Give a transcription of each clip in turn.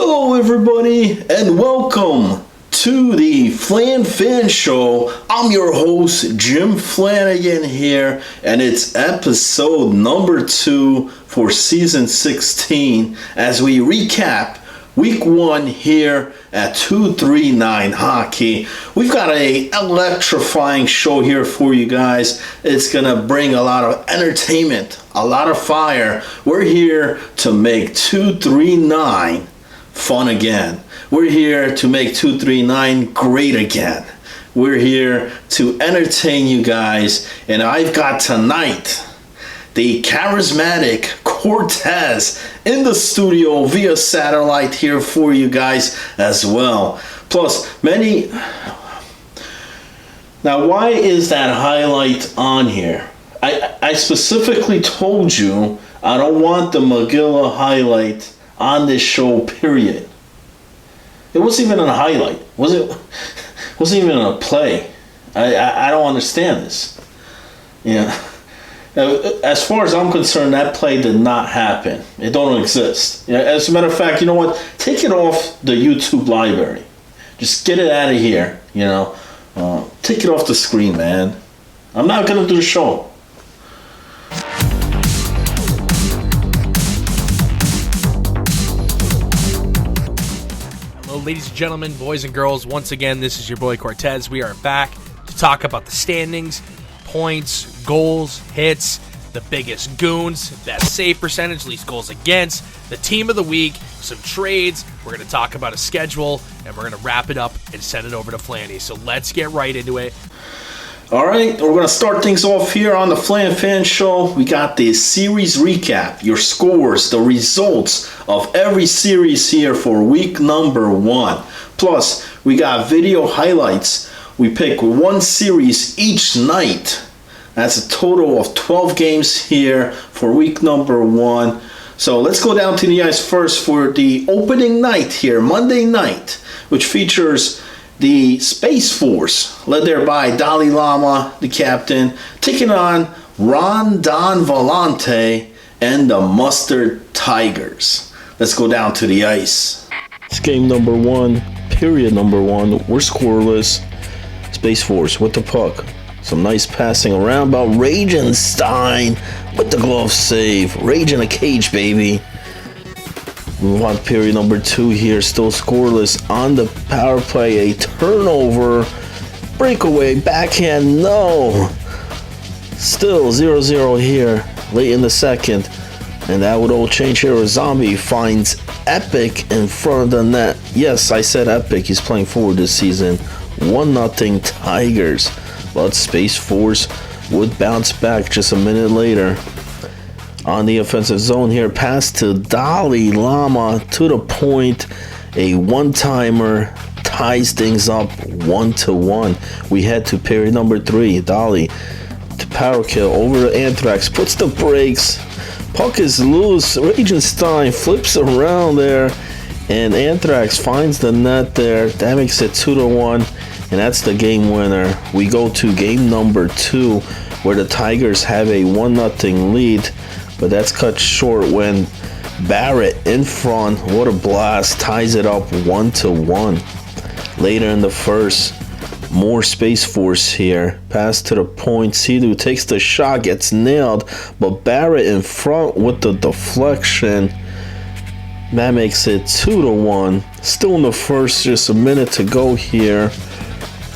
Hello everybody and welcome to the Flan Fan Show. I'm your host Jim Flanagan here, and it's episode number 2 for season 16 as we recap week 1 here at 239 Hockey. We've got a electrifying show here for you guys. It's gonna bring a lot of entertainment, a lot of fire. We're here to make 239 fun again. We're here to make 239 great again. We're here to entertain you guys, and I've got tonight the charismatic Cortez in the studio via satellite here for you guys as well. Plus many. Now, why is that highlight on here? I specifically told you I don't want the Magilla highlight on this show, period. It wasn't even a highlight. Wasn't even a play. I don't understand this. Yeah. As far as I'm concerned, that play did not happen. It don't exist. As a matter of fact, you know what? Take it off the YouTube library. Just get it out of here. Take it off the screen, man. I'm not gonna do the show. Ladies and gentlemen, boys and girls, once again, this is your boy Cortez. We are back to talk about the standings, points, goals, hits, the biggest goons, best save percentage, least goals against, the team of the week, some trades. We're going to talk about a schedule, and we're going to wrap it up and send it over to Flanny. So let's get right into it. All right, we're going to start things off here on the Flan Fan Show. We got the series recap, your scores, the results of every series here for week number 1. Plus, we got video highlights. We pick one series each night. That's a total of 12 games here for week number 1. So let's go down to the ice first for the opening night here, Monday night, which features the Space Force, led there by Dalai Lama, the captain, taking on Rondon Volante and the Mustard Tigers. Let's go down to the ice. It's game number 1, period number 1. We're scoreless. Space Force with the puck. Some nice passing around by Ragenstein with the glove save. Rage in a cage, baby. Move on, period number 2 here, still scoreless on the power play. A turnover, breakaway, backhand, no. Still 0-0 here, late in the second. And that would all change here. Zombie finds Epic in front of the net. Yes, I said Epic, he's playing forward this season. 1-0 Tigers. But Space Force would bounce back just a minute later. On the offensive zone here, pass to Dalai Lama to the point. A one-timer ties things up 1-1. We head to period number 3. Dalai to power kill over to Anthrax, puts the brakes. Puck is loose. Ragenstein flips around there, and Anthrax finds the net there. That makes it 2-1, and that's the game winner. We go to game number 2, where the Tigers have a 1-0 lead. But that's cut short when Barrett in front, what a blast, ties it up 1-1. Later in the first, more Space Force here. Pass to the point, Sidu takes the shot, gets nailed, but Barrett in front with the deflection. That makes it 2-1. Still in the first, just a minute to go here.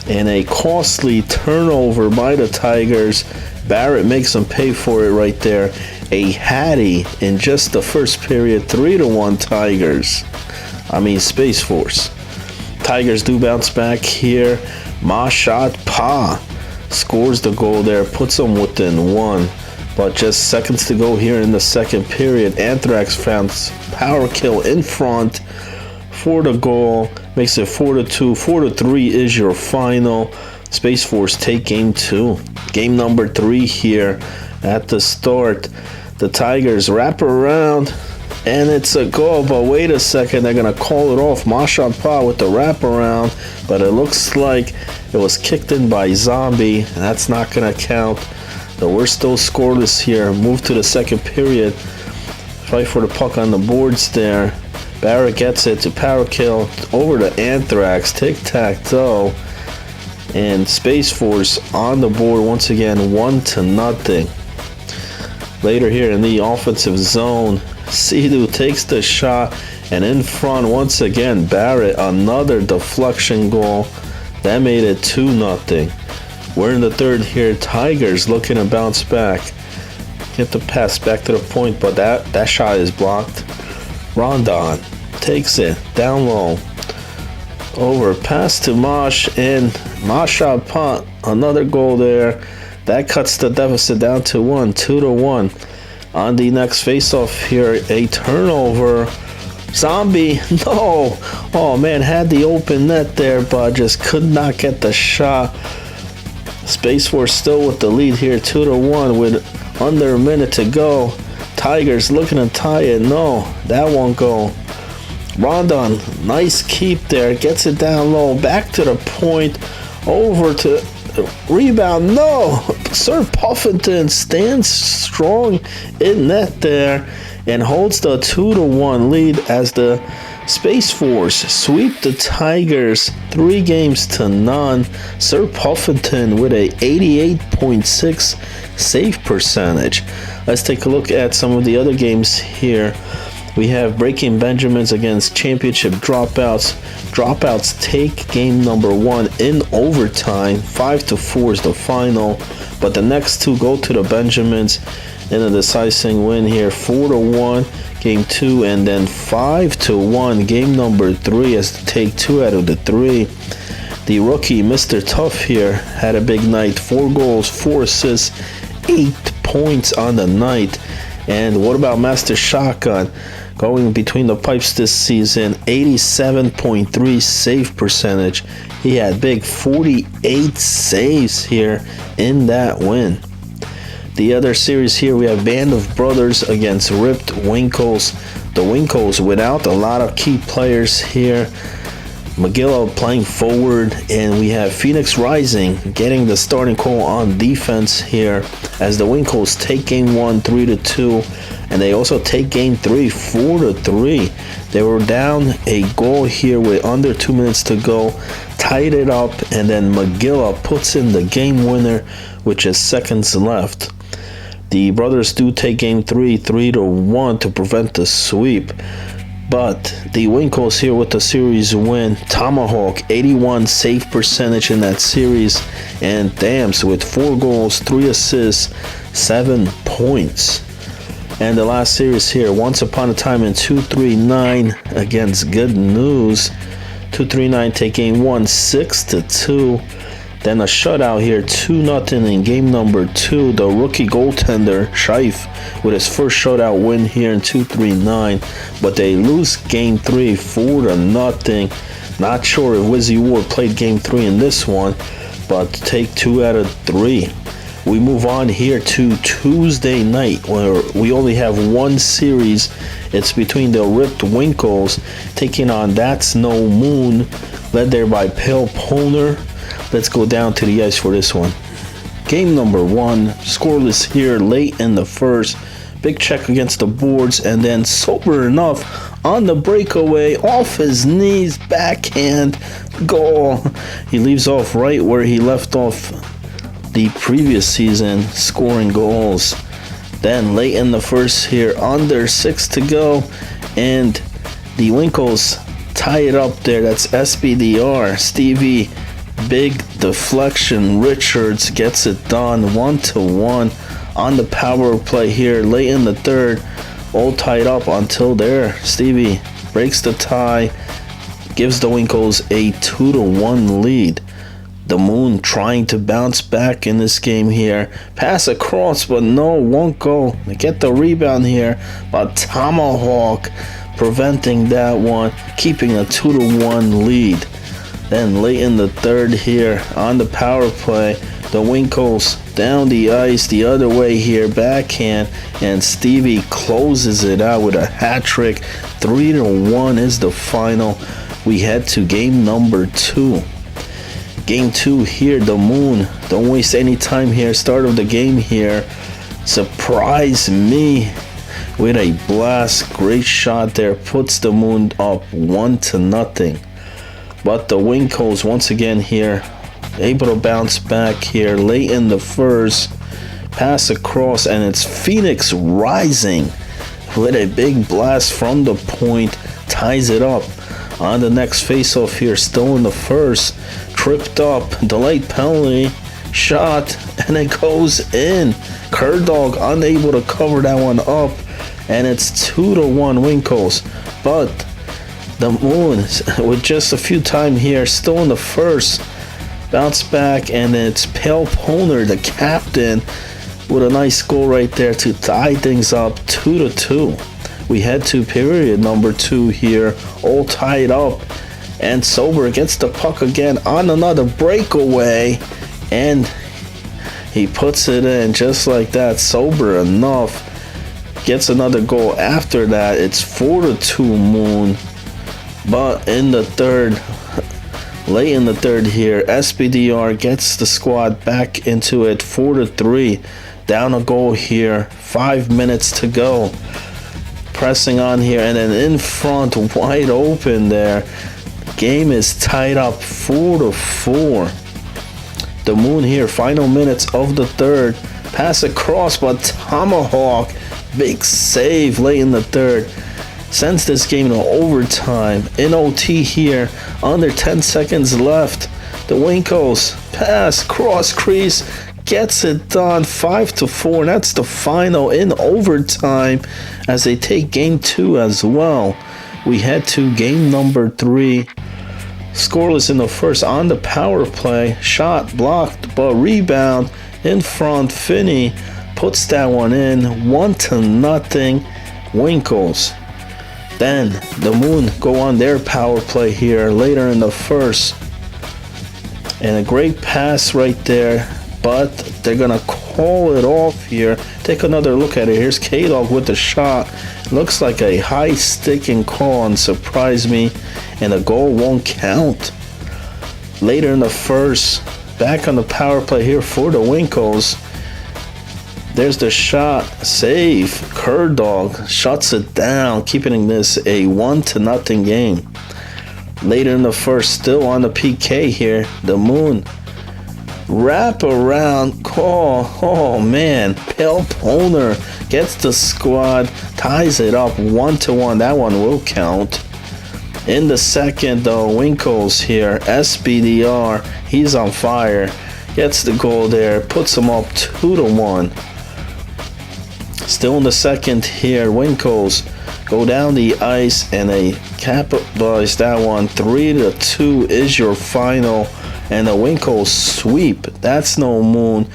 And a costly turnover by the Tigers. Barrett makes them pay for it right there. A Hattie in just the first period, 3-1 Tigers. Space Force. Tigers do bounce back here. Mashat Pa scores the goal there, puts them within 1. But just seconds to go here in the second period. Anthrax found power kill in front for the goal. Makes it 4-2. 4-3 is your final. Space Force take game 2. Game number 3 here at the start. The Tigers wrap around, and it's a goal, but wait a second, they're going to call it off. Mashan Pa with the wraparound, but it looks like it was kicked in by Zombie, and that's not going to count. So we're still scoreless here. Move to the second period. Fight for the puck on the boards there. Barrett gets it to Power Kill over to Anthrax. Tic-tac-toe. And Space Force on the board once again, 1-0. Later here in the offensive zone, Sidhu takes the shot, and in front once again, Barrett, another deflection goal. That made it 2-0. We're in the third here. Tigers looking to bounce back. Get the pass back to the point, but that shot is blocked. Rondon takes it down low. Over pass to Mosh, and Mosh shot punt. Another goal there. That cuts the deficit down to 1, 2-1. On the next faceoff here, a turnover. Zombie, no. Oh man, had the open net there, but just could not get the shot. Space Force still with the lead here, 2-1 with under a minute to go. Tigers looking to tie it. No, that won't go. Rondon, nice keep there. Gets it down low. Back to the point. Over to rebound. No. Sir Puffington stands strong in net there and holds the 2-1 lead as the Space Force sweep the Tigers 3-0. Sir Puffington with a 88.6 save percentage. Let's take a look at some of the other games here. We have Breaking Benjamins against Championship Dropouts. Dropouts take game number 1 in overtime. 5-4 is the final. But the next two go to the Benjamins in a decisive win here. 4-1 game 2, and then 5-1 game number 3 as to take 2 out of the 3. The rookie Mr. Tough here had a big night. 4 goals, 4 assists, 8 points on the night. And what about Master Shotgun? Going between the pipes this season, 87.3 save percentage. He had big 48 saves here in that win. The other series here, we have Band of Brothers against Ripped Winkles. The Winkles without a lot of key players here. McGillo playing forward, and we have Phoenix Rising getting the starting call on defense here as the Winkles take game 1 3-2, and they also take game 3 4-3. They were down a goal here with under 2 minutes to go, tied it up, and then McGillo puts in the game winner with just seconds left. The Brothers do take game 3 3-1 to prevent the sweep. But the Winkles here with the series win. Tomahawk, 81 save percentage in that series. And Dams with 4 goals, 3 assists, 7 points. And the last series here, Once Upon a Time in 239 against Good News. 239 take game 1, 6-2. Then a shutout here, 2-0 in game number 2. The rookie goaltender, Scheif, with his first shutout win here in 239. But they lose game 3, 4-0. Not sure if Wizzy Ward played game 3 in this one, but take 2 out of 3. We move on here to Tuesday night, where we only have one series. It's between the Ripped Winkles taking on That's No Moon, led there by Pale Poner. Let's go down to the ice for this one. Game number 1, scoreless here late in the first. Big check against the boards, and then sober enough on the breakaway, off his knees, backhand, goal. He leaves off right where he left off the previous season, scoring goals. Then late in the first here, under 6 to go, and the Winkles tie it up there. That's SBDR. Stevie, big deflection. Richards gets it done, 1-1 on the power play here. Late in the third, all tied up until there. Stevie breaks the tie, gives the Winkles a 2-1 lead. The Moon trying to bounce back in this game here. Pass across, but no, won't go. They get the rebound here, but Tomahawk preventing that one, keeping a 2-1 lead. Then late in the third here, on the power play, the Winkles down the ice the other way here, backhand, and Stevie closes it out with a hat trick. 3-1 is the final. We head to game number 2. Game 2 here, the Moon, don't waste any time here. Start of the game here, surprise me with a blast. Great shot there, puts the Moon up 1-0. But the Winkles once again here, able to bounce back here late in the first. Pass across, and it's Phoenix Rising with a big blast from the point, ties it up. On the next face-off here, still in the first, tripped up, delayed penalty, shot, and it goes in. Kerdog unable to cover that one up, and it's 2-1 Winkles. But the Moon, with just a few time here, still in the first, bounce back, and it's Pale Poner, the captain, with a nice goal right there to tie things up 2-2. We head to period number 2 here, all tied up, and Sober gets the puck again on another breakaway, and he puts it in just like that. Sober enough, gets another goal after that. It's 4-2 Moon. But in the third, late in the third here, SBDR gets the squad back into it, 4-3. Down a goal here, 5 minutes to go. Pressing on here, and then in front, wide open there. Game is tied up 4-4. The Moon here, final minutes of the third. Pass across, but Tomahawk, big save late in the third. Sends this game to overtime. In OT here, under 10 seconds left. The Winkles pass, cross crease, gets it done, 5-4, and that's the final in overtime as they take game 2 as well. We head to game number 3. Scoreless in the first on the power play. Shot blocked, but rebound in front. Finney puts that one in, 1-0 Winkles. Then the Moon go on their power play here later in the first. And a great pass right there, but they're gonna call it off here. Take another look at it. Here's K-Dog with the shot. Looks like a high sticking call and surprised me, and the goal won't count. Later in the first, back on the power play here for the Winkles. There's the shot, save. Kerdog shuts it down, keeping this a 1-0 game. Later in the first, still on the PK here, the Moon wrap around call. Oh man, Pale Poner gets the squad, ties it up 1-1. That one will count. In the second though, Winkles here, SBDR, he's on fire, gets the goal there, puts him up 2-1. Still in the second here, Winkles go down the ice and they capitalize that one. 3-2 is your final, and the Winkles sweep. That's no Moon.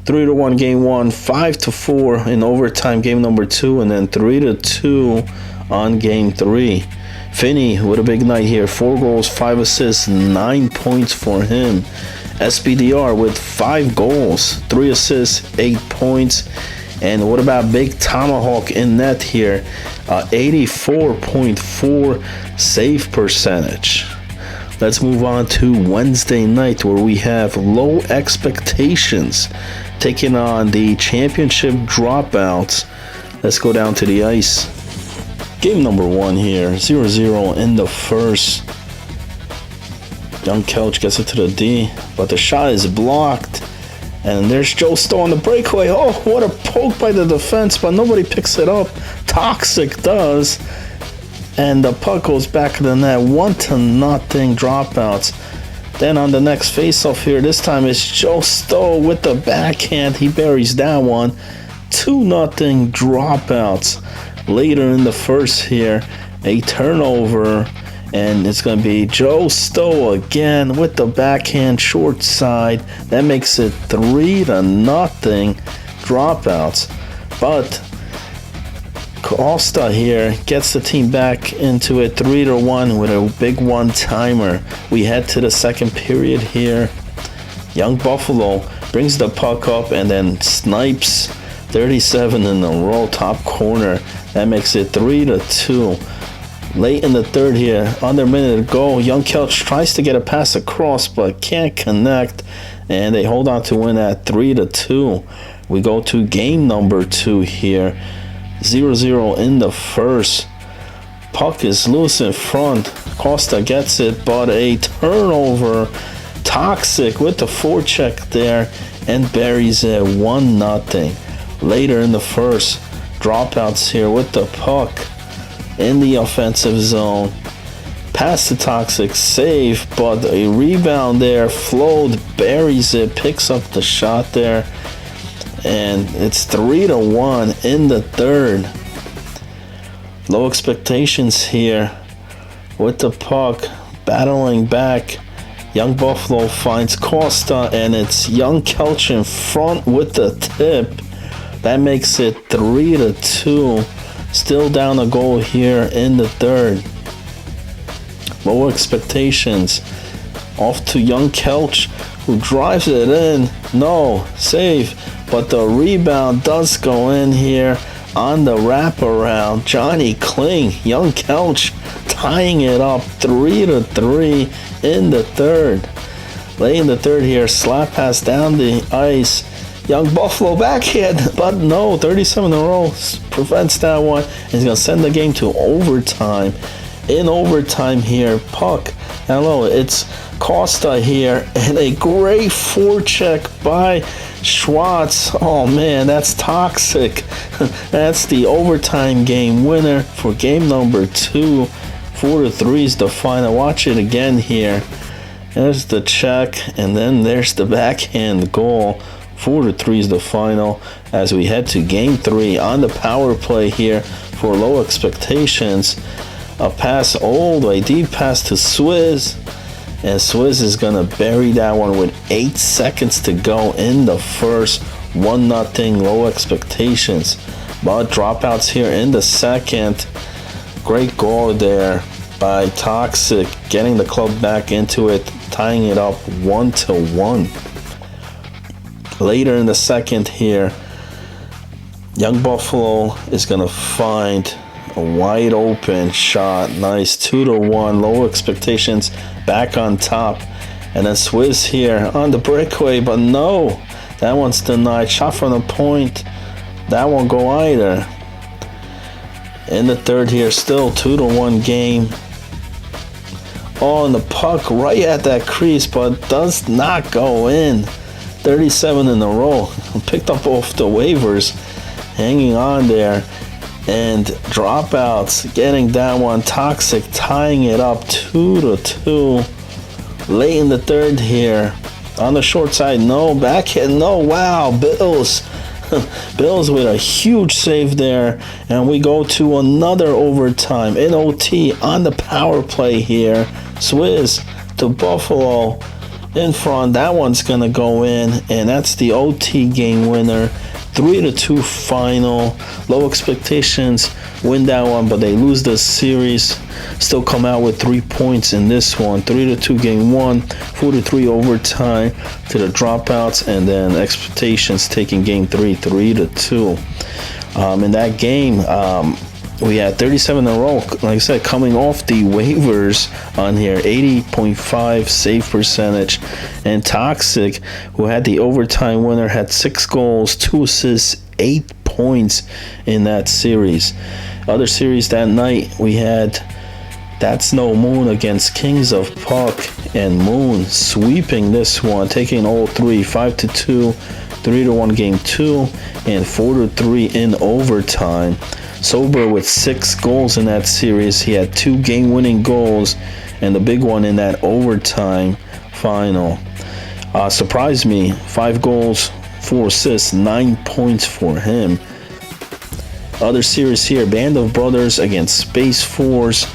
3-1 game 1, 5-4 in overtime game number 2, and then 3-2 on game 3. Finney with a big night here, 4 goals, 5 assists, 9 points for him. SBDR with 5 goals, 3 assists, 8 points. And what about Big Tomahawk in net here? 84.4 save percentage. Let's move on to Wednesday night, where we have Low Expectations taking on the Championship Dropouts. Let's go down to the ice. Game number 1 here, 0-0 in the first. Young Couch gets it to the D, but the shot is blocked. And there's Joe Stowe on the breakaway. Oh, what a poke by the defense, but nobody picks it up. Toxic does. And the puck goes back to the net. 1-0 dropouts. Then on the next face-off here, this time it's Joe Stowe with the backhand. He buries that one. 2-0 dropouts. Later in the first here, a turnover. And it's going to be Joe Stowe again with the backhand short side. That makes it 3-0 dropouts. But Costa here gets the team back into it 3-1 with a big one-timer. We head to the second period here. Young Buffalo brings the puck up and then snipes 37 in a row, top corner. That makes it 3-2. Late in the third here, under a minute to go, Young Couch tries to get a pass across but can't connect, and they hold on to win at 3-2. We go to game number 2 here. 0-0 in the first. Puck is loose in front. Costa gets it, but a turnover. Toxic with the forecheck there and buries it 1-0. Later in the first, dropouts here with the puck in the offensive zone. Pass to Toxic, save, but a rebound there. Flowed, buries it, picks up the shot there. And it's 3-1 in the third. Low expectations here with the puck, battling back. Young Buffalo finds Costa, and it's Young Kelch in front with the tip. That makes it 3-2. Still down a goal here in the third. Low expectations. Off to Young Kelch, who drives it in. No, save. But the rebound does go in here on the wraparound. Johnny Kling, Young Kelch tying it up 3-3 in the third. Late in the third here, slap pass down the ice. Young Buffalo backhand, but no, 37 in a row prevents that one. He's going to send the game to overtime. In overtime here, puck. Hello, it's Costa here, and a great forecheck by Schwartz. Oh man, that's toxic. That's the overtime game winner for game number 2. 4-3 is the final. Watch it again here. There's the check, and then there's the backhand goal. 4-3 is the final as we head to game 3 on the power play here for low expectations. A pass all the way, deep pass to Swizz, and Swizz is gonna bury that one with 8 seconds to go in the first. 1-0, low expectations, but dropouts here in the second. Great goal there by Toxic, getting the club back into it, tying it up 1-1. Later in the second here, Young Buffalo is gonna find a wide open shot. Nice, 2-1, low expectations, back on top. And then Swizz here on the breakaway, but no, that one's denied. Shot from the point, that won't go either. In the third here, still 2-1 game. Oh, and the puck right at that crease, but does not go in. 37 in a row, picked up off the waivers, hanging on there. And dropouts, getting that one. Toxic tying it up 2-2. Late in the third here. On the short side, no. Backhand, no. Wow, Bills. Bills with a huge save there. And we go to another overtime in OT on the power play here. Swizz to Buffalo in front. That one's going to go in. And that's the OT game winner. 3-2 final. Low expectations, win that one, but they lose the series. Still come out with 3 points in this one. 3-2 game 1, 4-3 overtime to the dropouts, and then expectations taking game 3, 3-2. In that game, we had 37 in a row, like I said, coming off the waivers on here. 80.5 save percentage. And Toxic, who had the overtime winner, had 6 goals, 2 assists, 8 points in that series. Other series that night, we had That's No Moon against Kings of Puck, and Moon sweeping this one, taking all 3, 5-2, 3-1 game 2, and 4-3 in overtime. Sober with 6 goals in that series. He had 2 game-winning goals and the big one in that overtime final. Surprised me. 5 goals, 4 assists, 9 points for him. Other series here, Band of Brothers against Space Force.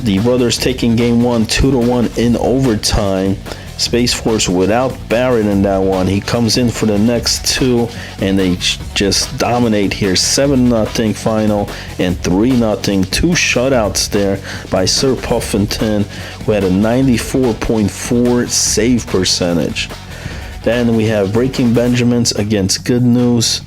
The Brothers taking game 1, 2-1 in overtime. Space Force without Barrett in that one. He comes in for the next 2, and they just dominate here. 7-0 final and 3-0. 2 shutouts there by Sir Puffington, who had a 94.4 save percentage. Then we have Breaking Benjamins against Good News.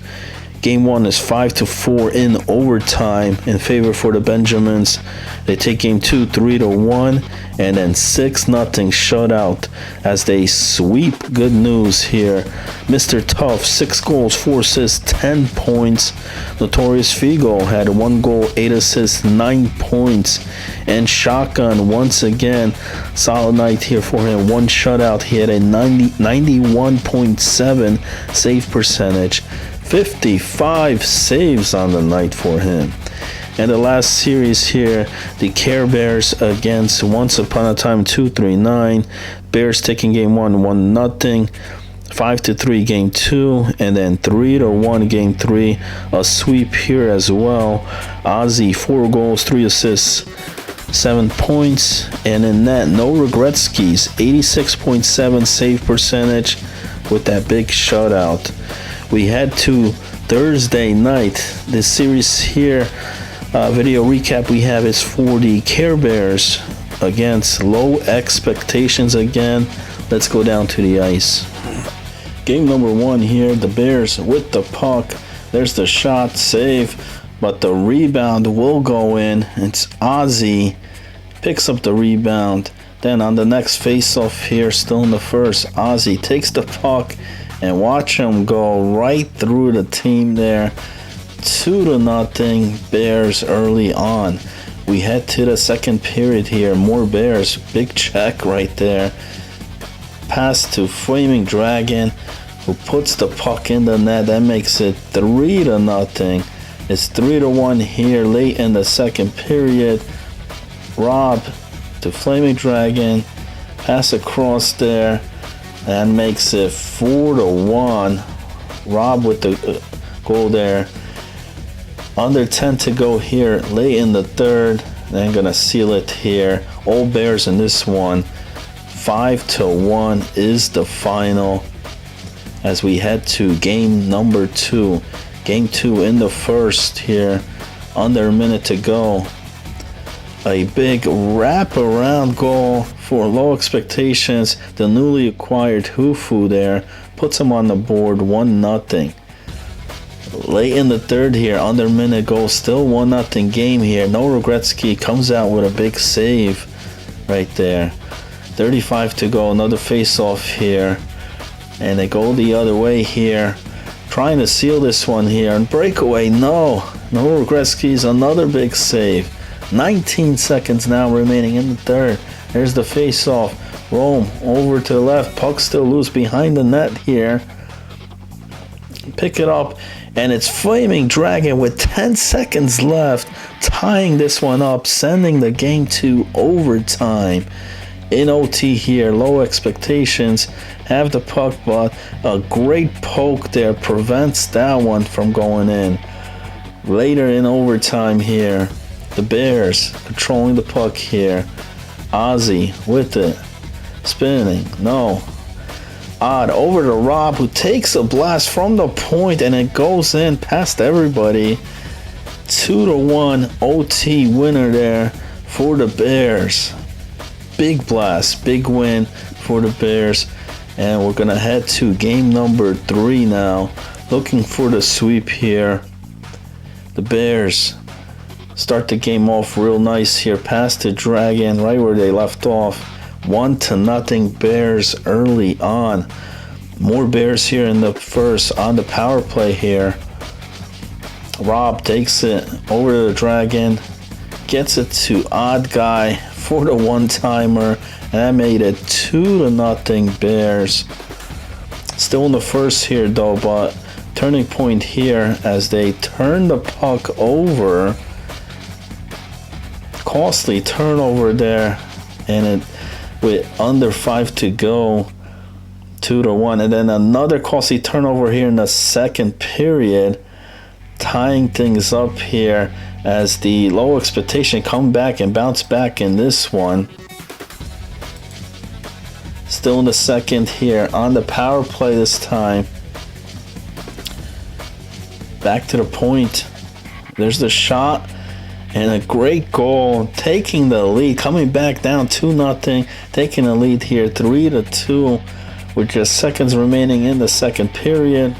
Game 1 is 5-4 in overtime in favor for the Benjamins. They take game 2 3-1, and then 6-0 shutout as they sweep. Good news here. Mr. Tough, 6 goals, 4 assists, 10 points. Notorious Figo had 1 goal, 8 assists, 9 points. And Shotgun, once again, solid night here for him. 1 shutout. He had a 91.7 save percentage. 55 saves on the night for him. And the last series here, the Care Bears against Once Upon a Time 239. Bears taking game 1 1-0, 5-3 game 2, and then 3-1 game 3. A sweep here as well. Ozzy, 4 goals, 3 assists, 7 points, and in net, no Regretskis, 86.7 save percentage with that big shutout. We head to Thursday night. This series here, video recap we have is for the Care Bears against Low Expectations again. Let's go down to the ice. Game number 1 here, the Bears with the puck. There's the shot, save, but the rebound will go in. It's Ozzy, picks up the rebound. Then on the next face-off here, still in the first, Ozzy takes the puck and watch him go right through the team there. 2-0 Bears early on. We head to the second period here. More Bears. Big check right there. Pass to Flaming Dragon, who puts the puck in the net. That makes it 3-0. It's 3-1 here late in the second period. Rob to Flaming Dragon. Pass across there. That makes it 4-1. Rob with the goal there. Under 10 to go here, late in the third. Then gonna seal it here. All Bears in this one. 5-1 is the final. As we head to game number 2. Game 2 in the first here. Under a minute to go. A big wraparound goal for Low Expectations. The newly acquired Hufu there puts him on the board 1-0. Late in the third here, under a minute goal, still 1-0 game here. No Regretski comes out with a big save right there. 35 to go, another face-off here. And they go the other way here. Trying to seal this one here. And breakaway, no Regretski's, another big save. 19 seconds now remaining in the third. There's the face-off. Rome over to the left. Puck still loose behind the net here. Pick it up. And it's Flaming Dragon with 10 seconds left. Tying this one up. Sending the game to overtime. In OT here. Low Expectations have the puck, but a great poke there prevents that one from going in. Later in overtime here. The Bears controlling the puck here. Ozzy with it. Spinning. No. Odd over to Rob, who takes a blast from the point, and it goes in past everybody. 2-1 OT winner there for the Bears. Big blast. Big win for the Bears. And we're going to head to game number 3 now. Looking for the sweep here. The Bears start the game off real nice here. Pass to Dragon right where they left off. 1-0 Bears early on. More Bears here in the first on the power play here. Rob takes it over to the Dragon. Gets it to Odd Guy for the one-timer. And that made it 2-0 Bears. Still in the first here though, but turning point here as they turn the puck over. Costly turnover there, and it with under 5 to go, 2-1, and then another costly turnover here in the second period, tying things up here as the Low Expectation come back and bounce back in this one. Still in the second here on the power play this time. Back to the point. There's the shot. And a great goal, taking the lead, coming back down 2-0, taking the lead here 3-2 with just seconds remaining in the second period.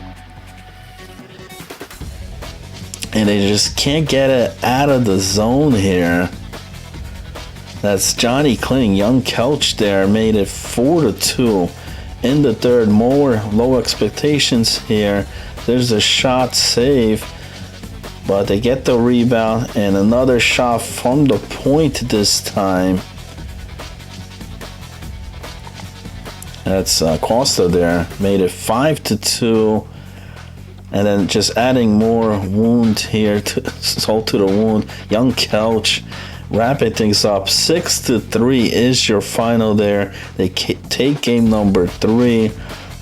and they just can't get it out of the zone here. That's Johnny Kling. Young Couch there made it 4-2 in the third. More low expectations here. There's a shot save, but they get the rebound and another shot from the point this time. That's Costa there, made it 5-2, and then just adding more wound here, salt to the wound. Young Couch wrapping things up. 6-3 is your final there. They take game number 3,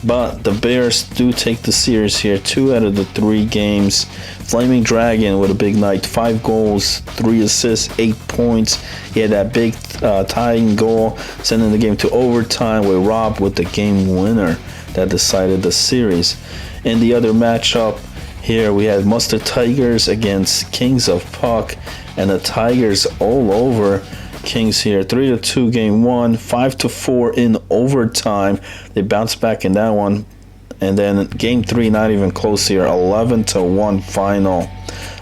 but the Bears do take the series here. 2 out of the 3 games. Flaming Dragon with a big night. 5 goals, 3 assists, 8 points. He had that big tying goal, sending the game to overtime with Rob with the game winner that decided the series. In the other matchup here, we had Mustard Tigers against Kings of Puck, and the Tigers all over Kings here. 3-2 game 1, 5-4 in overtime. They bounced back in that one. And then game 3, not even close here. 11-1 final.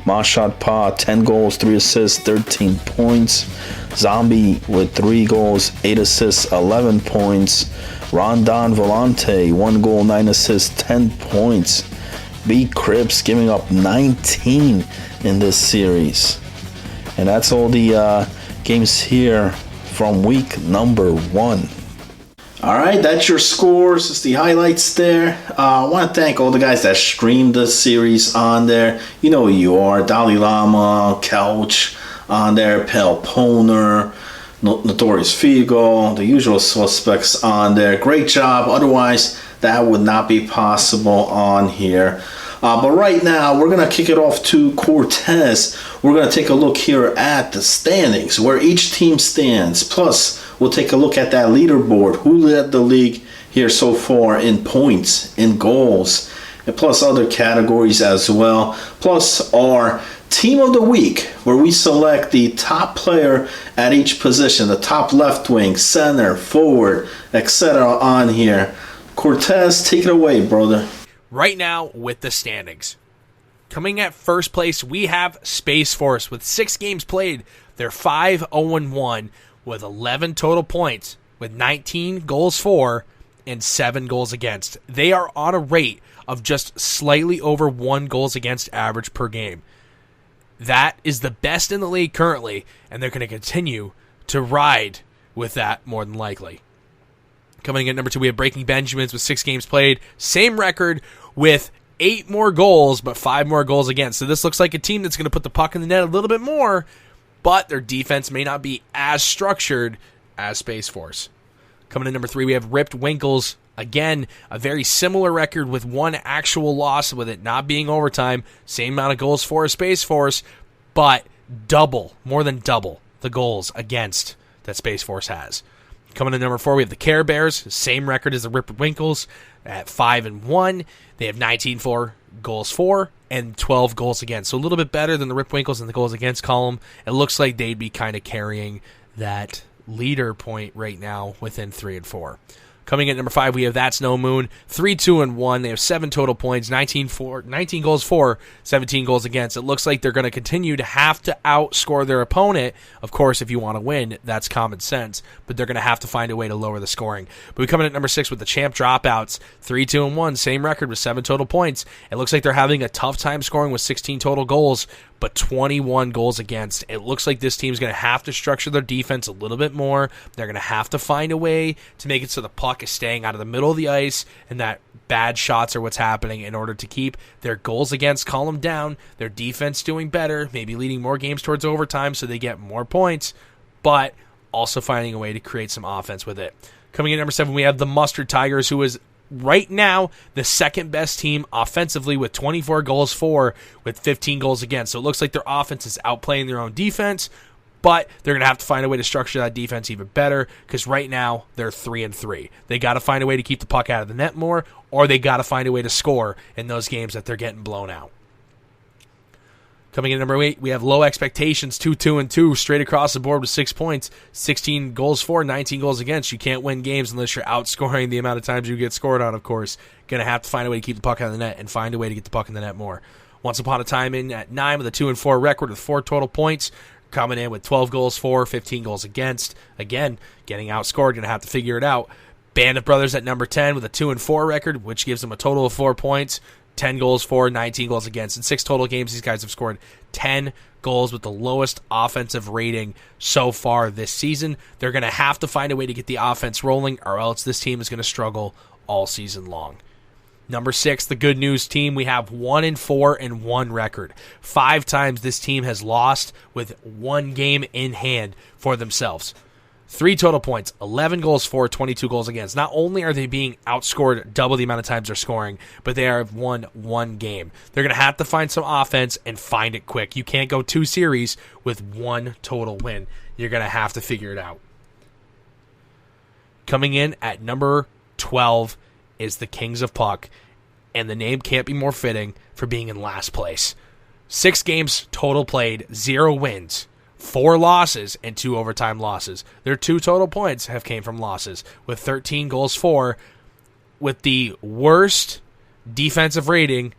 Mashot Pa, 10 goals, 3 assists, 13 points. Zombie with 3 goals, 8 assists, 11 points. Rondon Volante, 1 goal, 9 assists, 10 points. B. Cripps giving up 19 in this series. And that's all the games here from week number 1. All right, that's your scores. It's the highlights there. I want to thank all the guys that streamed the series on there. You know who you are. Dalai Lama, Couch on there, Pel Poner, Notorious Figo, the usual suspects on there. Great job. Otherwise, that would not be possible on here. But right now, we're going to kick it off to Cortez. We're going to take a look here at the standings, where each team stands. Plus, we'll take a look at that leaderboard. Who led the league here so far in points, in goals, and plus other categories as well. Plus our team of the week, where we select the top player at each position, the top left wing, center, forward, etc. on here. Cortez, take it away, brother. Right now with the standings. Coming at first place, we have Space Force with 6 games played. They're 5-0-1 with 11 total points, with 19 goals for and 7 goals against. They are on a rate of just slightly over 1 goals against average per game. That is the best in the league currently, and they're going to continue to ride with that more than likely. Coming in at number 2, we have Breaking Benjamins with 6 games played. Same record with 8 more goals, but 5 more goals against. So this looks like a team that's going to put the puck in the net a little bit more, but their defense may not be as structured as Space Force. Coming in number 3, we have Ripped Winkles. Again, a very similar record with 1 actual loss, with it not being overtime. Same amount of goals for as Space Force, but more than double the goals against that Space Force has. Coming in number 4, we have the Care Bears. Same record as the Ripped Winkles at 5-1. They have 19 goals for and 12 goals against. So a little bit better than the Ripped Winkles in the goals against column. It looks like they'd be kind of carrying that leader point right now within 3 and 4. Coming in at number 5, we have That's No Moon, 3-2-1. They have 7 total points, 19 goals for, 17 goals against. It looks like they're going to continue to have to outscore their opponent. Of course, if you want to win, that's common sense, but they're going to have to find a way to lower the scoring. But we come in at number 6 with the Champ Dropouts, 3-2-1, same record with 7 total points. It looks like they're having a tough time scoring with 16 total goals, but 21 goals against. It looks like this team's going to have to structure their defense a little bit more. They're going to have to find a way to make it so the puck is staying out of the middle of the ice and that bad shots are what's happening, in order to keep their goals against column down, their defense doing better, maybe leading more games towards overtime so they get more points, but also finding a way to create some offense with it. Coming in at number 7, we have the Mustard Tigers, who is right now the second best team offensively with 24 goals for, with 15 goals against. So it looks like their offense is outplaying their own defense, but they're going to have to find a way to structure that defense even better, because right now they're 3-3. They got to find a way to keep the puck out of the net more, or they got to find a way to score in those games that they're getting blown out. Coming in at number 8, we have Low Expectations, 2-2-2, straight across the board with 6 points, 16 goals for, 19 goals against. You can't win games unless you're outscoring the amount of times you get scored on, of course. Going to have to find a way to keep the puck out of the net and find a way to get the puck in the net more. Once upon a time in at 9 with a 2-4 record with 4 total points. Coming in with 12 goals for, 15 goals against. Again, getting outscored, going to have to figure it out. Band of Brothers at number 10 with a 2-4 record, which gives them a total of 4 points. 10 goals for, 19 goals against. In 6 total games, these guys have scored 10 goals with the lowest offensive rating so far this season. They're going to have to find a way to get the offense rolling, or else this team is going to struggle all season long. Number 6, the good news team. We have 1-4 and 1 record. 5 times this team has lost with 1 game in hand for themselves. 3 total points, 11 goals for, 22 goals against. Not only are they being outscored double the amount of times they're scoring, but they have won 1 game. They're going to have to find some offense and find it quick. You can't go 2 series with 1 total win. You're going to have to figure it out. Coming in at number 12 is the Kings of Puck, and the name can't be more fitting for being in last place. 6 games total played, 0 wins, 4 losses, and 2 overtime losses. Their 2 total points have came from losses, with 13 goals for, with the worst defensive rating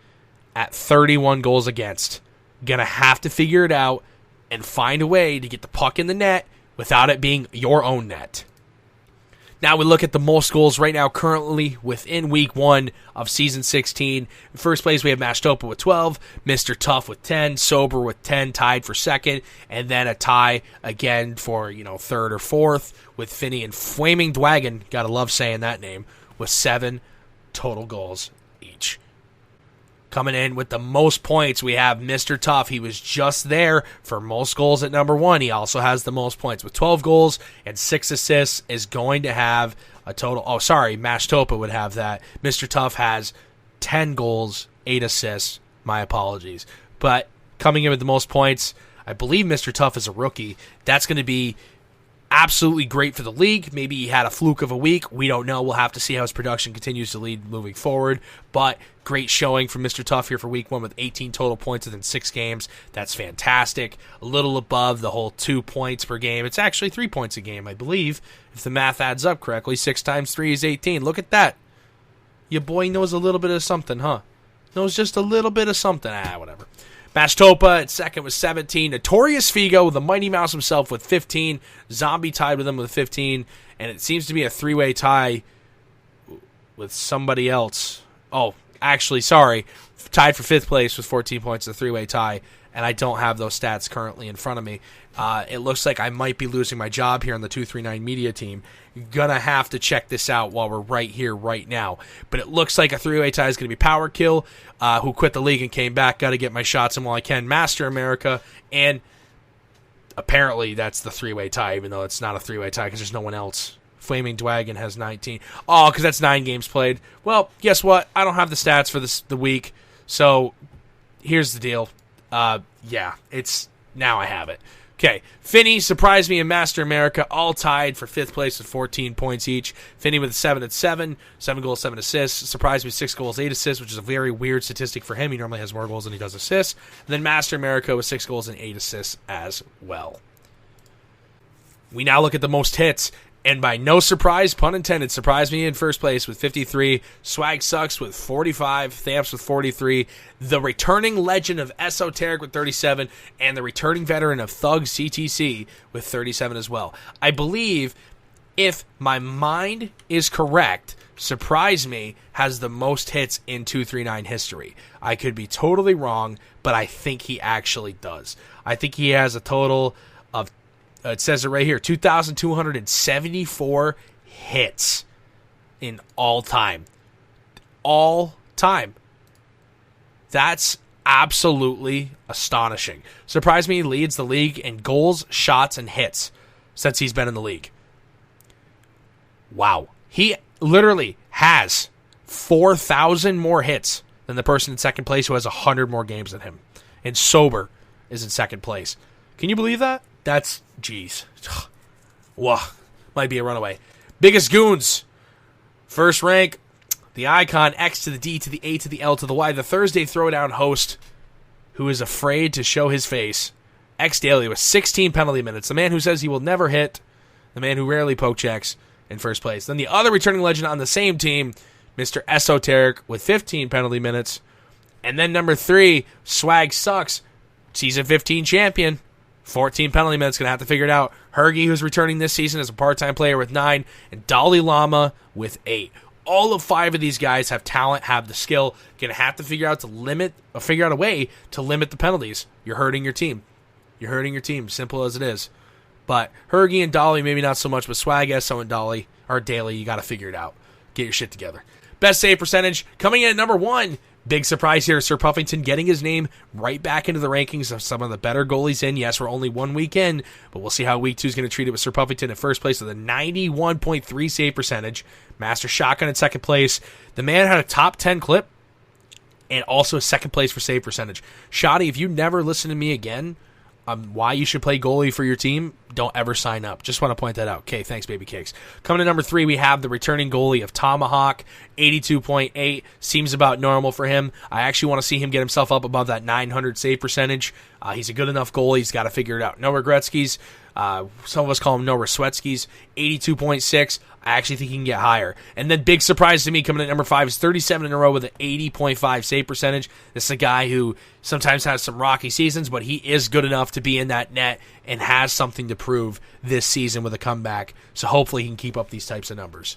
at 31 goals against. Gonna have to figure it out and find a way to get the puck in the net without it being your own net. Now we look at the most goals right now currently within week 1 of season 16. In first place, we have Mashtopa with 12, Mr. Tough with 10, Sober with 10, tied for second, and then a tie again for, third or fourth with Finney and Flaming Dwagon, gotta love saying that name, with 7 total goals each. Coming in with the most points, we have Mr. Tough. He was just there for most goals at number 1. He also has the most points with 12 goals and 6 assists, is going to have a total. Oh, sorry, Mashtopa would have that. Mr. Tough has 10 goals, 8 assists. My apologies. But coming in with the most points, I believe Mr. Tough is a rookie. That's going to be absolutely great for the league. Maybe he had a fluke of a week. We don't know. We'll have to see how his production continues to lead moving forward. But great showing from Mr. Tough here for week 1 with 18 total points within 6 games. That's fantastic. A little above the whole 2 points per game. It's actually 3 points a game, I believe, if the math adds up correctly. 6 times 3 is 18. Look at that. Your boy knows a little bit of something, huh? Knows just a little bit of something. Whatever. Mashtopa at second with 17. Notorious Figo, the Mighty Mouse himself, with 15. Zombie tied with him with 15. And it seems to be a 3-way tie with somebody else. Oh, actually, sorry. Tied for 5th place with 14 points, a 3-way tie. And I don't have those stats currently in front of me. It looks like I might be losing my job here on the 239 media team. Gonna have to check this out while we're right here, right now. But it looks like a 3-way tie is going to be Power Kill, who quit the league and came back. Got to get my shots in while I can. Master America, and apparently that's the 3-way tie, even though it's not a 3-way tie because there's no one else. Flaming Dwagon has 19. Oh, because that's 9 games played. Well, guess what? I don't have the stats for the week, so here's the deal. It's now I have it. Okay, Finney surprised me in Master America, all tied for 5th place with 14 points each. Finney with 7 at 7 goals, 7 assists. Surprised me 6 goals, 8 assists, which is a very weird statistic for him. He normally has more goals than he does assists. And then Master America with 6 goals and 8 assists as well. We now look at the most hits. And by no surprise, pun intended, surprised me in first place with 53. Swag Sucks with 45. Thamps with 43. The returning legend of Esoteric with 37. And the returning veteran of Thug CTC with 37 as well. I believe, if my mind is correct, Surprise Me has the most hits in 239 history. I could be totally wrong, but I think he actually does. I think he has a total of it says it right here, 2,274 hits in all time. All time. That's absolutely astonishing. Surprise Me leads the league in goals, shots, and hits since he's been in the league. Wow. He literally has 4,000 more hits than the person in second place who has 100 more games than him. And Sober is in second place. Can you believe that? That's, geez. Whoa. Might be a runaway. Biggest Goons. First rank, the icon, X to the D to the A to the L to the Y, the Thursday Throwdown host who is afraid to show his face. X Daily with 16 penalty minutes. The man who says he will never hit. The man who rarely poke checks in first place. Then the other returning legend on the same team, Mr. Esoteric with 15 penalty minutes. And then number 3, Swag Sucks, season 15 champion, 14 penalty minutes, going to have to figure it out. Hergy, who's returning this season as a part-time player with 9, and Dalai Lama with 8. All of 5 of these guys have talent, have the skill. Going to have to figure out a way to limit the penalties. You're hurting your team. You're hurting your team, simple as it is. But Hergy and Dolly, maybe not so much, but Swag, Esso, and Dolly are daily. You got to figure it out. Get your shit together. Best save percentage coming in at number 1. Big surprise here, Sir Puffington getting his name right back into the rankings of some of the better goalies in. Yes, we're only 1 week in, but we'll see how week 2 is going to treat it with Sir Puffington in first place with a 91.3 save percentage. Master Shotgun in second place. The man had a top 10 clip and also second place for save percentage. Shoddy, if you never listen to me again why you should play goalie for your team, don't ever sign up. Just want to point that out. Okay, thanks, baby cakes. Coming to number 3, we have the returning goalie of Tomahawk, 82.8. Seems about normal for him. I actually want to see him get himself up above that 900 save percentage. He's a good enough goalie. He's got to figure it out. No Regretskis. Some of us call him No Reswetskis. 82.6. I actually think he can get higher. And then big surprise to me coming in at number 5 is 37 in a row with an 80.5 save percentage. This is a guy who sometimes has some rocky seasons, but he is good enough to be in that net and has something to prove this season with a comeback. So hopefully he can keep up these types of numbers.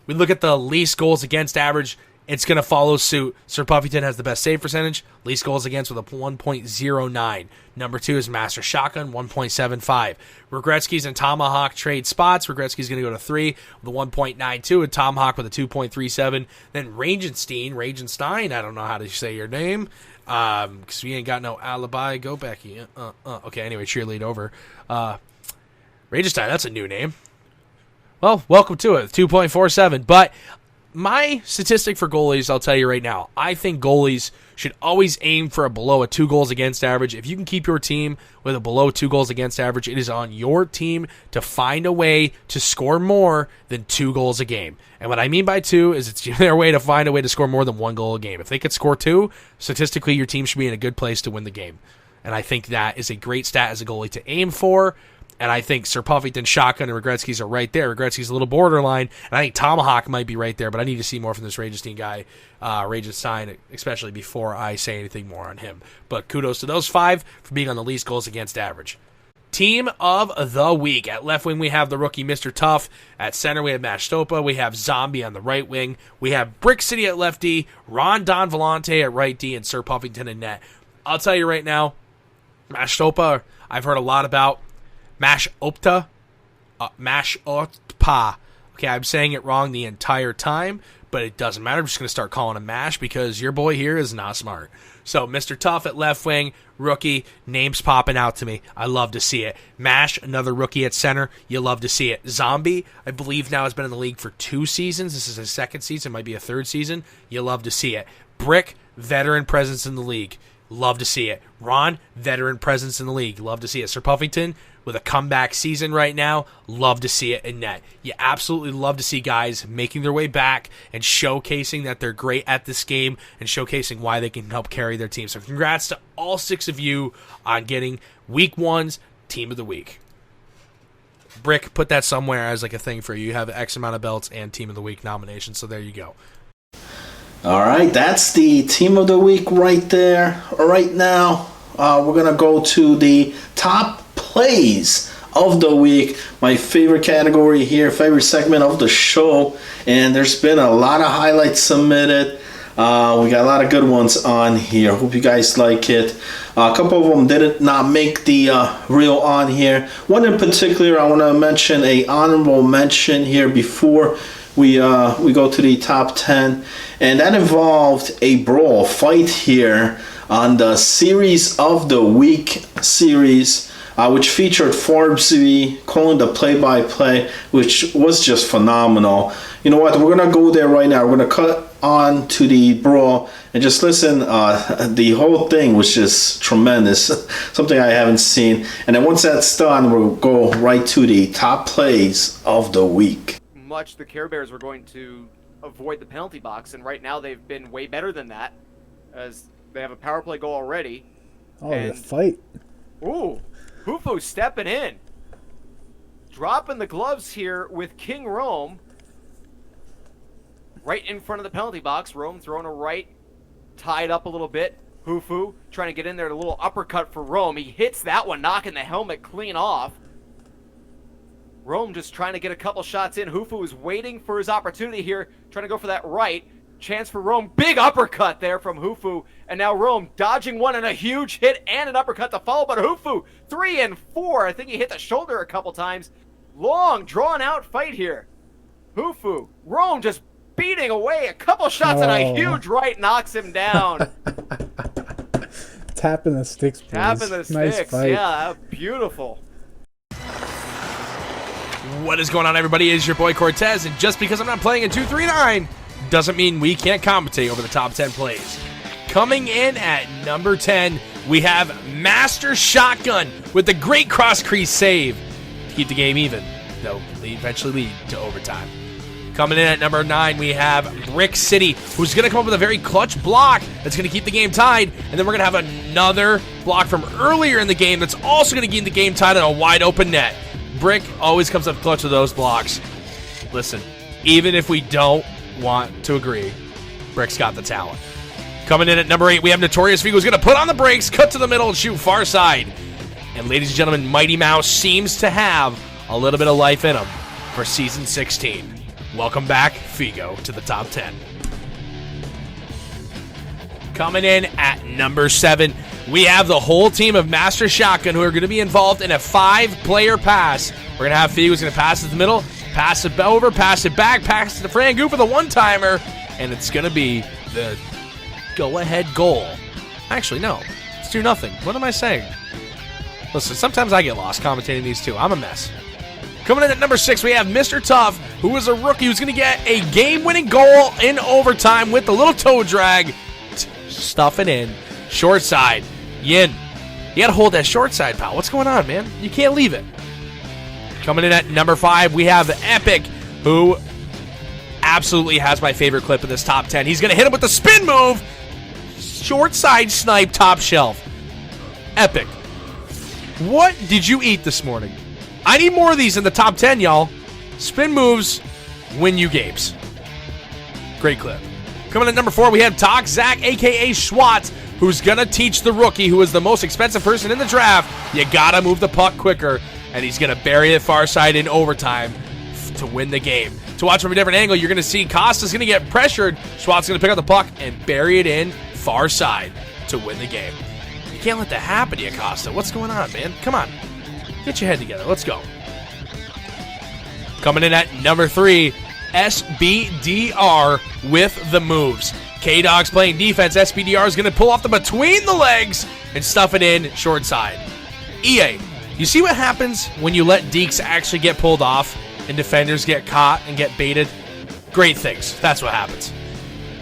We look at the least goals against average. It's going to follow suit. Sir Puffington has the best save percentage. Least goals against with a 1.09. Number 2 is Master Shotgun, 1.75. Regretskis and Tomahawk trade spots. Regretski's going to go to 3 with a 1.92, and Tomahawk with a 2.37. Then Ragenstein, I don't know how to say your name, because we ain't got no alibi. Go Becky. Okay, anyway, cheerlead over. Ragenstein, that's a new name. Well, welcome to it, 2.47. But my statistic for goalies, I'll tell you right now, I think goalies should always aim for a below a 2 goals against average. If you can keep your team with a below 2 goals against average, it is on your team to find a way to score more than 2 goals a game. And what I mean by 2 is it's their way to find a way to score more than 1 goal a game. If they could score 2, statistically your team should be in a good place to win the game. And I think that is a great stat as a goalie to aim for. And I think Sir Puffington, Shotgun, and Regretski's are right there. Regretski's a little borderline, and I think Tomahawk might be right there, but I need to see more from this Ragenstein guy, Ragenstein, especially before I say anything more on him. But kudos to those 5 for being on the least goals against average. Team of the week. At left wing, we have the rookie Mr. Tough. At center, we have Mashtopa. We have Zombie on the right wing. We have Brick City at left D, Ron Don Volante at right D, and Sir Puffington in net. I'll tell you right now, Mashtopa, I've heard a lot about. Mash-Opta. Okay, I'm saying it wrong the entire time, but it doesn't matter. I'm just going to start calling him Mash because your boy here is not smart. So, Mr. Tough at left wing, rookie, names popping out to me. I love to see it. Mash, another rookie at center. You love to see it. Zombie, I believe now has been in the league for 2 seasons. This is his 2nd season, might be a 3rd season. You love to see it. Brick, veteran presence in the league. Love to see it. Ron, veteran presence in the league. Love to see it. Sir Puffington, with a comeback season right now, love to see it in net. You absolutely love to see guys making their way back and showcasing that they're great at this game and showcasing why they can help carry their team. So congrats to all 6 of you on getting week 1's Team of the Week. Brick, put that somewhere as like a thing for you. You have X amount of belts and Team of the Week nominations, so there you go. All right, that's the Team of the Week right there. Right now, we're going to go to the top plays of the week. My favorite category here, favorite segment of the show. And there's been a lot of highlights submitted. We got a lot of good ones on here. Hope you guys like it. A couple of them did not make the reel on here. One in particular, I want to mention a honorable mention here before we go to the top 10, and that involved a brawl fight here on the Series of the Week series, which featured Forbesy calling the play-by-play, which was just phenomenal. You know what? We're gonna go there right now. We're gonna cut on to the brawl and just listen. The whole thing was just tremendous, something I haven't seen. And then once that's done, we'll go right to the top plays of the week. Much the Care Bears were going to avoid the penalty box, and right now they've been way better than that, as they have a power play goal already. Oh, the fight. Ooh, Hufo stepping in. Dropping the gloves here with King Rome. Right in front of the penalty box. Rome throwing a right tied up a little bit. Hufu trying to get in there, a little uppercut for Rome. He hits that one, knocking the helmet clean off. Rome just trying to get a couple shots in. Hufu is waiting for his opportunity here, trying to go for that right. Chance for Rome. Big uppercut there from Hufu. And now Rome dodging one and a huge hit and an uppercut to follow. But Hufu, 3 and 4. I think he hit the shoulder a couple times. Long, drawn-out fight here. Hufu. Rome just beating away. A couple shots and a huge right knocks him down. Tapping the sticks, please. Tapping the Nice sticks. fight. Yeah, beautiful. What is going on, everybody? It is your boy Cortez, and just because I'm not playing in 239 doesn't mean we can't commentate over the top 10 plays. Coming in at number 10, we have Master Shotgun with the great cross-crease save to keep the game even, though eventually lead to overtime. Coming in at number 9, we have Brick City, who's going to come up with a very clutch block that's going to keep the game tied, and then we're going to have another block from earlier in the game that's also going to keep the game tied on a wide-open net. Brick always comes up clutch with those blocks. Listen, even if we don't want to agree, Brick's got the talent. Coming in at number 8, we have Notorious Vigo, who's going to put on the brakes, cut to the middle, and shoot far side. And ladies and gentlemen, Mighty Mouse seems to have a little bit of life in him for Season 16. Welcome back, Figo, to the top 10. Coming in at number 7, we have the whole team of Master Shotgun who are going to be involved in a 5-player pass. We're going to have Figo who's going to pass it to the middle, pass it over, pass it back, pass it to Flan for the one-timer, and it's going to be the go-ahead goal. Actually, no. It's 2-0. What am I saying? Listen, sometimes I get lost commentating these two. I'm a mess. Coming in at number 6, we have Mr. Tough, who is a rookie who's going to get a game-winning goal in overtime with the little toe drag. Stuff it in. Short side. Yin. You got to hold that short side, pal. What's going on, man? You can't leave it. Coming in at number 5, we have Epic, who absolutely has my favorite clip in this top 10. He's going to hit him with the spin move. Short side snipe, top shelf. Epic. What did you eat this morning? I need more of these in the top 10, y'all. Spin moves win you games. Great clip. Coming in at number 4, we have Talk Zach, a.k.a. Schwartz, who's going to teach the rookie, who is the most expensive person in the draft, you got to move the puck quicker, and he's going to bury it far side in overtime to win the game. To watch from a different angle, you're going to see Costa's going to get pressured. Schwartz is going to pick up the puck and bury it in far side to win the game. You can't let that happen to you, Costa. What's going on, man? Come on. Get your head together. Let's go. Coming in at number 3, SBDR with the moves. K-Dog's playing defense. SBDR is going to pull off the between the legs and stuff it in short side. EA, you see what happens when you let deeks actually get pulled off and defenders get caught and get baited? Great things. That's what happens.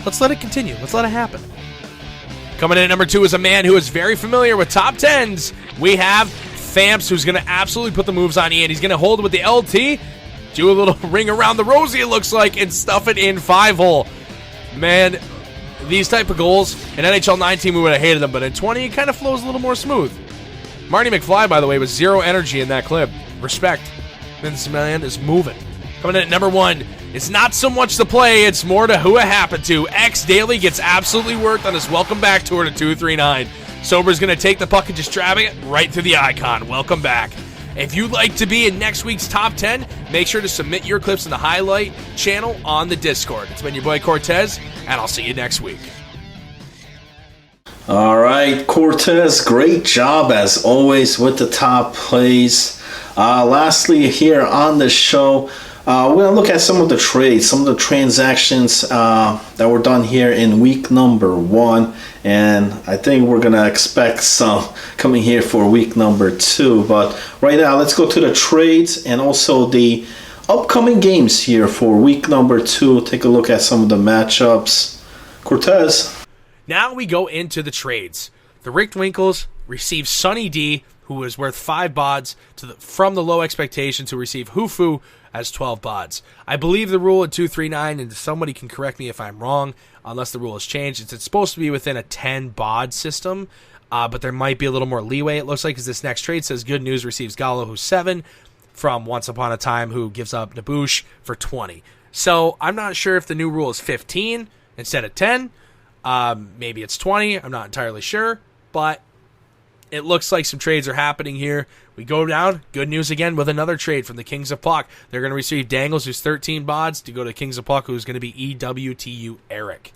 Let's let it continue. Let's let it happen. Coming in at number 2 is a man who is very familiar with top 10s. We have Famps, who's going to absolutely put the moves on Ian. He's going to hold it with the LT, do a little ring around the rosy, it looks like, and stuff it in 5-hole. Man, these type of goals, in NHL19 we would have hated them, but in 20 it kind of flows a little more smooth. Marty McFly, by the way, with 0 energy in that clip. Respect. This man is moving. Coming in at number 1, it's not so much the play, it's more to who it happened to. X Daly gets absolutely worked on his welcome back tour to 239. Sober's going to take the puck and just drab it right through the icon. Welcome back. If you'd like to be in next week's top 10, make sure to submit your clips in the highlight channel on the Discord. It's been your boy Cortez, and I'll see you next week. All right, Cortez, great job as always with the top plays. Lastly, here on the show, we're going to look at some of the trades, some of the transactions that were done here in week number 1. And I think we're going to expect some coming here for week number 2. But right now, let's go to the trades and also the upcoming games here for week number 2. Take a look at some of the matchups. Cortez. Now we go into the trades. The Rick Winkles receive Sonny D, who is worth 5 bods from the low expectations, to receive Hufu as 12 bods. I believe the rule in 239, and somebody can correct me if I'm wrong, unless the rule has changed. It's supposed to be within a 10 bod system, but there might be a little more leeway, it looks like, because this next trade says Good News receives Gallo, who's 7, from Once Upon a Time, who gives up Nabush for 20. So I'm not sure if the new rule is 15 instead of 10. Maybe it's 20. I'm not entirely sure, but it looks like some trades are happening here. We go down. Good news again with another trade from the Kings of Puck. They're going to receive Dangles, who's 13 bods, to go to Kings of Puck, who's going to be EWTU Eric.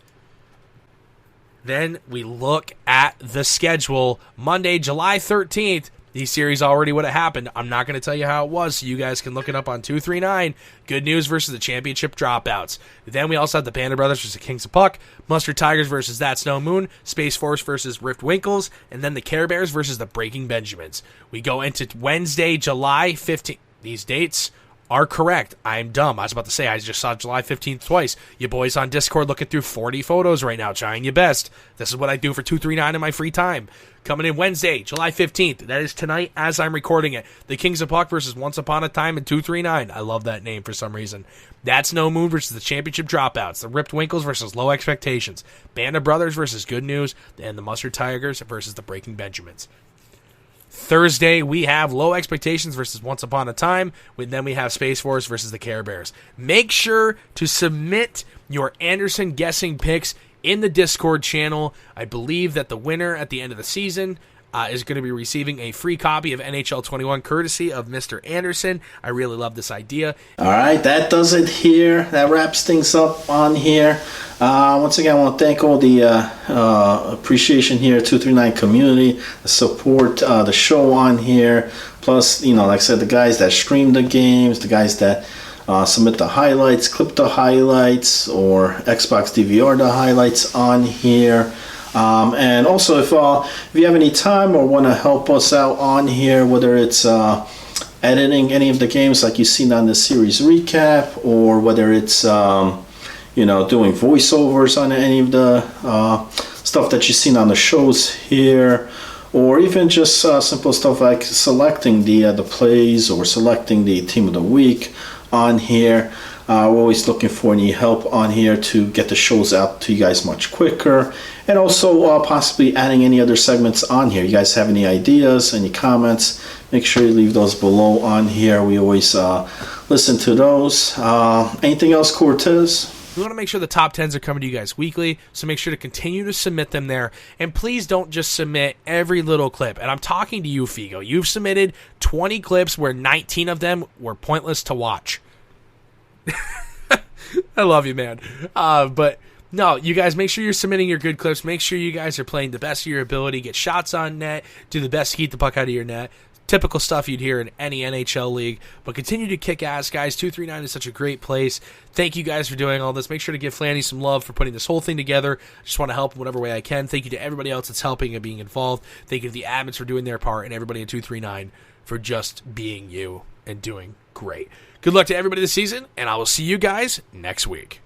Then we look at the schedule. Monday, July 13th. These series already would have happened. I'm not going to tell you how it was, so you guys can look it up on 239. Good news versus the championship dropouts. Then we also have the Panda Brothers versus the Kings of Puck, Mustard Tigers versus That's No Moon, Space Force versus Rift Winkles, and then the Care Bears versus the Breaking Benjamins. We go into Wednesday, July 15th. These dates are correct. I'm dumb. I was about to say I just saw July 15th twice. You boys on Discord looking through 40 photos right now, trying your best. This is what I do for 239 in my free time. Coming in Wednesday, July 15th. That is tonight as I'm recording it. The Kings of Puck versus Once Upon a Time in 239. I love that name for some reason. That's No Moon versus the Championship Dropouts. The Ripped Winkles versus Low Expectations. Band of Brothers versus Good News. And the Mustard Tigers versus the Breaking Benjamins. Thursday, we have Low Expectations versus Once Upon a Time. Then we have Space Force versus the Care Bears. Make sure to submit your Anderson guessing picks in the Discord channel. I believe that the winner at the end of the season is going to be receiving a free copy of NHL21 courtesy of Mr. Anderson. I really love this idea. All right, that does it here. That wraps things up on here. Once again, I want to thank all the appreciation here, 239 community, the support the show on here. Plus, like I said, the guys that stream the games, the guys that submit the highlights, clip the highlights, or Xbox DVR the highlights on here. And also, if you have any time or want to help us out on here, whether it's editing any of the games like you've seen on the series recap, or whether it's doing voiceovers on any of the stuff that you've seen on the shows here, or even just simple stuff like selecting the plays or selecting the team of the week on here. We're always looking for any help on here to get the shows out to you guys much quicker, and also possibly adding any other segments on here. You guys have any ideas, any comments, make sure you leave those below on here. We always listen to those. Anything else, Cortez? We want to make sure the top 10s are coming to you guys weekly, so make sure to continue to submit them there. And please don't just submit every little clip. And I'm talking to you, Figo. You've submitted 20 clips where 19 of them were pointless to watch. I love you, man. But no, you guys, make sure you're submitting your good clips. Make sure you guys are playing the best of your ability. Get shots on net. Do the best to keep the puck out of your net. Typical stuff you'd hear in any NHL league. But continue to kick ass, guys. 239 is such a great place. Thank you guys for doing all this. Make sure to give Flanny some love for putting this whole thing together. Just want to help in whatever way I can. Thank you to everybody else that's helping and being involved. Thank you to the admins for doing their part, and everybody at 239 for just being you and doing great. Good luck to everybody this season, and I will see you guys next week.